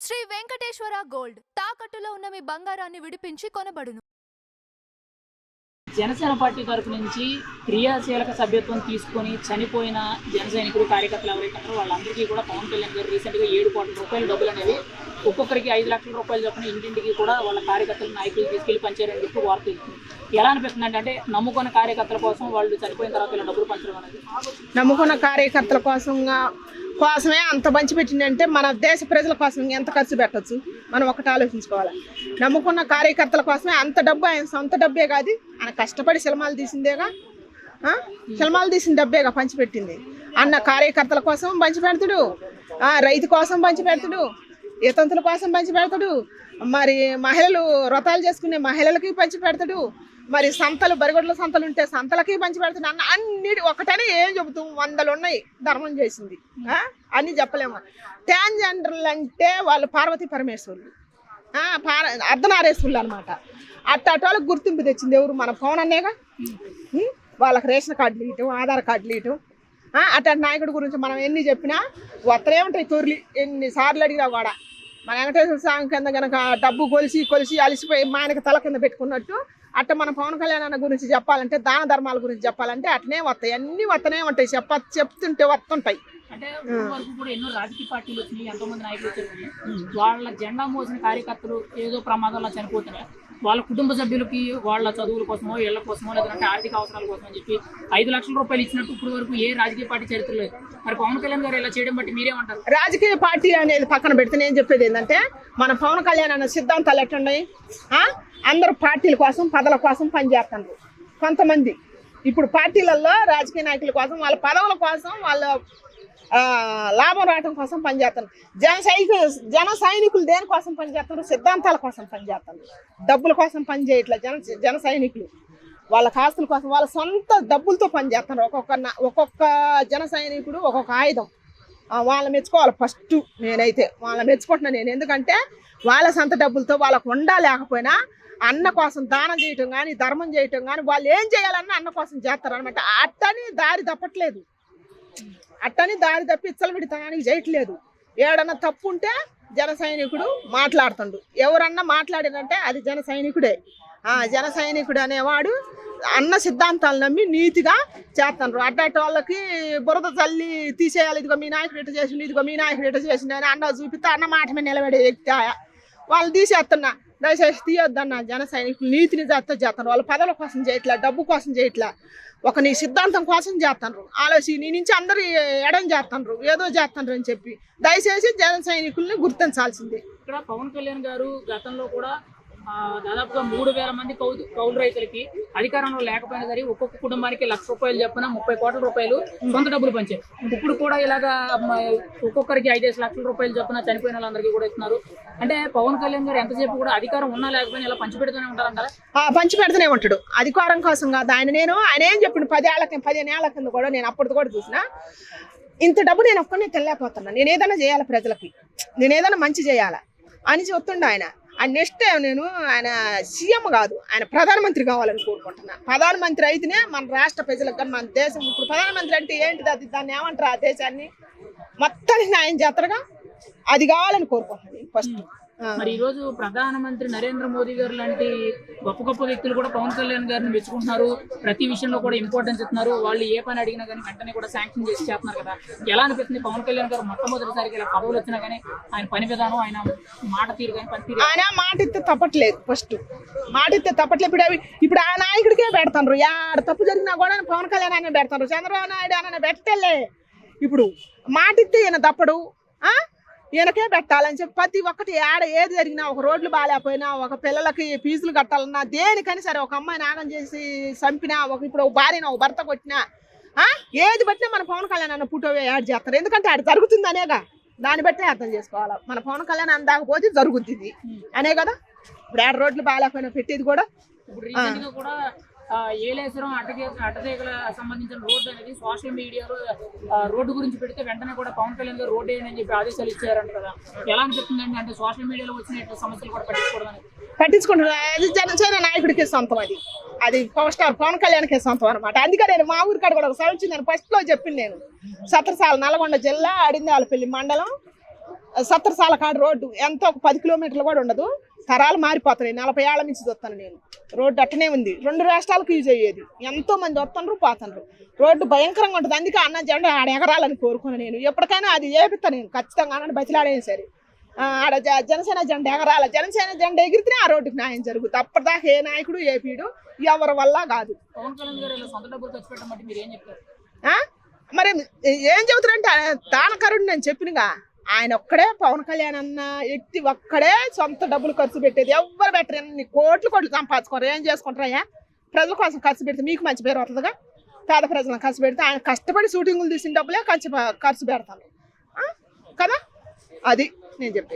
Shri Venkateswara gold తాకట్టులో ఉన్న మీ బంగారాన్ని విడిపించి కొనబడును. జనసేన పార్టీ తరపు నుంచి క్రియాశీలక సభ్యత్వం తీసుకొని చనిపోయిన జన సైనికులు కార్యకర్తలు ఎవరైతే ఉన్నారో వాళ్ళందరికీ కూడా పవన్ కళ్యాణ్ గారు రీసెంట్గా 7 కోట్ల రూపాయల డబ్బులు అనేవి ఒక్కొక్కరికి 5 లక్షల రూపాయలు చొప్పున ఇంటింటికి కూడా వాళ్ళ కార్యకర్తలు నాయకులు తీసుకెళ్లి పంచారని చెప్పి వార్త వెళ్తుంది. ఎలా అనిపిస్తుంది అంటే నమ్ముకున్న కార్యకర్తల కోసం వాళ్ళు చనిపోయిన తర్వాత ఇలా డబ్బులు పంచడం అనేది? నమ్ముకున్న కార్యకర్తల కోసమే అంత పంచిపెట్టిందంటే మన దేశ ప్రజల కోసం ఎంత ఖర్చు పెట్టచ్చు మనం ఒకటి ఆలోచించుకోవాలి. నమ్ముకున్న కార్యకర్తల కోసమే అంత డబ్బు, ఆయన సొంత డబ్బే కాదు, ఆయన కష్టపడి సినిమాలు తీసిందేగా, సినిమాలు తీసిన డబ్బేగా పంచిపెట్టింది. అన్న కార్యకర్తల కోసం పంచిపెడతాడు, రైతు కోసం పంచిపెడతాడు, ఇతంతుల కోసం పంచిపెడతాడు, మరి మహిళలు వ్రతాలు చేసుకునే మహిళలకి పంచిపెడతాడు, మరి సంతలు బరిగొడ్ల సంతలు ఉంటే సంతలకి పంచిపెడతాడు. అన్నిటి ఒకటని ఏం చెబుతాం, 100 ఉన్నాయి ధర్మం చేసింది అని చెప్పలేము. ట్రాన్స్జెండర్లు అంటే వాళ్ళు పార్వతీ పరమేశ్వరులు, అర్ధనారేశ్వరులు అనమాట. అట్టోళ్ళకి గుర్తింపు తెచ్చింది ఎవరు? మన పవన్ అన్నేగా. వాళ్ళకి రేషన్ కార్డులు ఇవ్వటం, ఆధార్ కార్డులు ఇవ్వటం. అట్లాంటి నాయకుడి గురించి మనం ఎన్ని చెప్పినా వత్తనే ఉంటాయి తొర్లి. ఎన్నిసార్లు అడిగినా కూడా మన వెంకటేశ్వర స్వామి కింద కనుక డబ్బు కొలిసి అలిసిపోయి మా ఆయనకి తల కింద పెట్టుకున్నట్టు అట్ట మన పవన్ కళ్యాణ్ అన్న గురించి చెప్పాలంటే, దాన ధర్మాల గురించి చెప్పాలంటే అట్నే వస్తాయి, అన్ని వస్తనే ఉంటాయి, చెప్తుంటే వస్తుంటాయి. అంటే వరకు కూడా ఎన్నో రాజకీయ పార్టీలు వచ్చినాయి, ఎంతో మంది నాయకులు వచ్చారు. వాళ్ళ జెండా మోసిన కార్యకర్తలు ఏదో ప్రమాదంలో చనిపోతున్నారు. వాళ్ళ కుటుంబ సభ్యులకి వాళ్ళ చదువుల కోసమో ఇళ్ల కోసమో లేదంటే ఆర్థిక అవసరాల కోసం అని చెప్పి 5 లక్షల రూపాయలు ఇచ్చినట్టు ఇప్పుడు వరకు ఏ రాజకీయ పార్టీ చరిత్ర లేదు. మరి పవన్ కళ్యాణ్ గారు ఇలా చేయడం బట్టి మీరేమంటారు? రాజకీయ పార్టీ అనేది పక్కన పెడితే నేను చెప్పేది ఏంటంటే, మన పవన్ కళ్యాణ్ అన్న సిద్ధాంతాలు ఎట్లున్నాయి? అందరూ పార్టీల కోసం పదవుల కోసం పనిచేస్తున్నారు. కొంతమంది ఇప్పుడు పార్టీలలో రాజకీయ నాయకుల కోసం, వాళ్ళ పదవుల కోసం, వాళ్ళ లాభం రావడం కోసం పనిచేస్తున్నారు. జన సైనికులు దేనికోసం పనిచేస్తున్నారు? సిద్ధాంతాల కోసం పనిచేస్తున్నారు, డబ్బుల కోసం పనిచేయట్లేదు. జన సైనికులు వాళ్ళ ఆస్తుల కోసం, వాళ్ళ సొంత డబ్బులతో పనిచేస్తున్నారు. ఒక్కొక్క జన సైనికుడు ఒక్కొక్క ఆయుధం. వాళ్ళని మెచ్చుకోవాలి ఫస్ట్. నేనైతే వాళ్ళని మెచ్చుకుంటున్నాను నేను. ఎందుకంటే వాళ్ళ సొంత డబ్బులతో వాళ్ళకు లేకపోయినా అన్న కోసం దానం చేయటం కానీ, ధర్మం చేయటం కానీ, వాళ్ళు ఏం చేయాలన్నా అన్న కోసం చేస్తారు అనమాట. అట్టని దారి తప్పట్లేదు, అట్టని దారి తప్పి ఇచ్చలవిడితనానికి చేయట్లేదు. ఏడన్నా తప్పు ఉంటే జన సైనికుడు మాట్లాడుతుండు. ఎవరన్నా మాట్లాడినంటే అది జన సైనికుడే. జన సైనికుడు అనేవాడు అన్న సిద్ధాంతాలు నమ్మి నీతిగా చేస్తున్నారు. అడ్డాటి వాళ్ళకి బురద చల్లి తీసేయాలి, ఇదిగో మీ నాయకుడు ఎట్ట చేసిండు, ఇదిగో మీ నాయకుడు ఎట్ట చేసిండు అని అన్న చూపిస్తే అన్న మాట మీద నిలబడే వ్యక్తి వాళ్ళు తీసేస్తున్నా. దయచేసి తీయొద్దన్న. జన సైనికులు నీతిని చేస్తారు. వాళ్ళు పదవుల కోసం చేయట్లా, డబ్బు కోసం చేయట్లా, ఒక నీ సిద్ధాంతం కోసం చేస్తున్నారు. ఆలోచి నీ నుంచి అందరూ ఎడం చేస్తున్నారు, ఏదో చేస్తున్నారు అని చెప్పి దయచేసి జన సైనికుల్ని గుర్తించాల్సిందే. ఇక్కడ పవన్ కళ్యాణ్ గారు గతంలో కూడా దాదాపుగా 3,000 మంది కౌలు రైతులకి అధికారంలో లేకపోయినా సరే ఒక్కొక్క కుటుంబానికి 1,00,000 రూపాయలు చెప్పిన 30 కోట్ల రూపాయలు సొంత డబ్బులు పంచారు. ఇప్పుడు కూడా ఇలాగా ఒక్కొక్కరికి 5 లక్షల రూపాయలు చెప్పిన చనిపోయిన వాళ్ళందరికీ కూడా ఇస్తున్నారు. అంటే పవన్ కళ్యాణ్ గారు ఎంతసేపు కూడా అధికారం ఉన్నా లేకపోయినా ఇలా పంచిపెడుతూనే ఉంటారంటారా? పంచిపెడుతూనే ఉంటాడు. అధికారం కోసం కాదు. ఆయన ఏం చెప్పిండు 15 ఏళ్ల కింద కూడా, నేను అప్పటిది కూడా చూసిన, ఇంత డబ్బు నేను ఒక్కనే తెల్లకపోతున్నా, నేను ఏదైనా చేయాలి ప్రజలకి, నేను ఏదైనా మంచి చేయాలా అని చెప్తుండే ఆయన. నెక్స్ట్ ఆయన సీఎం కాదు, ఆయన ప్రధానమంత్రి కావాలని కోరుకుంటున్నా. ప్రధానమంత్రి అయితేనే మన రాష్ట్ర ప్రజలకు కానీ, మన దేశం ఇప్పుడు ప్రధానమంత్రి అంటే ఏంటిది, అది దాన్ని ఏమంటారు, ఆ దేశాన్ని మొత్తానికి న్యాయం చేస్తారుగా, అది కావాలని కోరుకుంటున్నాను ఫస్ట్. మరి ఈ రోజు ప్రధానమంత్రి నరేంద్ర మోదీ గారు లాంటి గొప్ప వ్యక్తులు కూడా పవన్ కళ్యాణ్ గారిని మెచ్చుకుంటున్నారు. ప్రతి విషయంలో కూడా ఇంపార్టెన్స్ ఇస్తున్నారు. వాళ్ళు ఏ పని అడిగినా కానీ వెంటనే కూడా శాంక్షన్ చేసి చేస్తున్నారు కదా. ఎలా అనిపిస్తుంది పవన్ కళ్యాణ్ గారు మొట్టమొదటిసారికి ఇలా పదవులు వచ్చినా కానీ ఆయన పని విధానం, ఆయన మాట తీరు కానీ పనితీరు? ఆయన మాట ఇస్తే తప్పట్లేదు. ఫస్ట్ మాట ఇస్తే తప్పట్లేదు. ఇప్పుడు ఆ నాయకుడికే పెడతారు. తప్పు జరిగినా కూడా పవన్ కళ్యాణ్ అనే పెడతారు, చంద్రబాబు నాయుడు అనే పెట్టలే. ఇప్పుడు మాట ఇస్తే ఈయన తప్పడు, ఈయనకే పెట్టాలని చెప్పి ప్రతి ఒక్కటి ఏది జరిగినా, ఒక రోడ్లు బాగాలేకపోయినా, ఒక పిల్లలకి ఫీజులు కట్టాలన్నా, దేనికని సరే, ఒక అమ్మాయి నాగం చేసి చంపినా, ఇప్పుడు ఒక భార్యను ఒక భర్త కొట్టినా, ఏది బట్టినా మన పవన్ కళ్యాణ్ అన్న ఫోటో యాడ్ చేస్తారు. ఎందుకంటే అది జరుగుతుంది అనేగా, దాన్ని బట్టే అర్థం చేసుకోవాలి. మన పవన్ కళ్యాణ్ అందాకపోతే జరుగుతుంది అనే కదా. ఇప్పుడు రోడ్లు బాగాలేకపోయినా పెట్టేది కూడా. ఇప్పుడు ఏలేశ్వరం అడ్డతీగల సంబంధించిన రోడ్డు అనేది సోషల్ మీడియాలో రోడ్డు గురించి పెడితే వెంటనే కూడా పవన్ కళ్యాణ్ గారు రోడ్డు వేయండి అని చెప్పి ఆదేశాలు ఇచ్చారంట కదా. ఎలా అనిపిస్తుందండి? అంటే సోషల్ మీడియాలో వచ్చిన సమస్యలు కూడా పట్టించుకుంటారు. అది జనసేన నాయకుడికి సొంతం, అది పవర్ స్టార్ పవన్ కళ్యాణ్కి సొంతం అనమాట. అందుకే నేను మా ఊరికాడ కూడా ఒకసారి వచ్చిందని ఫస్ట్ లో చెప్పింది. నేను సత్రసాల, నల్గొండ జిల్లా, అడిందాలపల్లి మండలం, సత్తరసాల కాడ రోడ్డు ఎంతో ఒక 10 కిలోమీటర్లు కూడా ఉండదు. తరాలు మారిపోతున్నాయి. 40 ఏళ్ల నుంచి చూస్తాను నేను. రోడ్డు అట్టనే ఉంది. 2 రాష్ట్రాలకు యూజ్ అయ్యేది. ఎంతో మంది వస్తుండ్రు పోతుండ్రు. రోడ్డు భయంకరంగా ఉంటుంది. అందుకే అన్న జెండా ఆడ ఎగరాలని కోరుకున్నాను నేను. ఎప్పటికైనా అది ఏపిస్తాను నేను ఖచ్చితంగా. అన్న బతిలాడేది సరే ఆడ జనసేన జెండా ఎగరాల. జనసేన జెండా ఎగిరితేనే ఆ రోడ్డుకి న్యాయం జరుగుతుంది. అప్పటిదాకా ఏ నాయకుడు ఏపీడు ఎవరి వల్ల కాదు. పవన్ కళ్యాణ్ గారు ఇలా సొంత డబ్బులు ఖర్చు పెట్టడం బట్టి మీరు ఏం చెప్తారు? మరి ఏం చెబుతారంటే దానకరుడు నేను చెప్పినగా. ఆయన ఒక్కడే పవన్ కళ్యాణ్ అన్న వ్యక్తి ఒక్కడే సొంత డబ్బులు ఖర్చు పెట్టేది. ఎవ్వరు పెట్టరు. ఎన్ని కోట్లు సంపాదించుకోరు. ఏం చేసుకుంటారయ్యా? ప్రజల కోసం ఖర్చు పెడితే మీకు మంచి పేరు వస్తుందిగా. పేద ప్రజలను ఖర్చు పెడితే ఆయన కష్టపడి షూటింగులు తీసిన డబ్బులే ఖర్చు పెడతాను కదా. అది నేను చెప్పేది.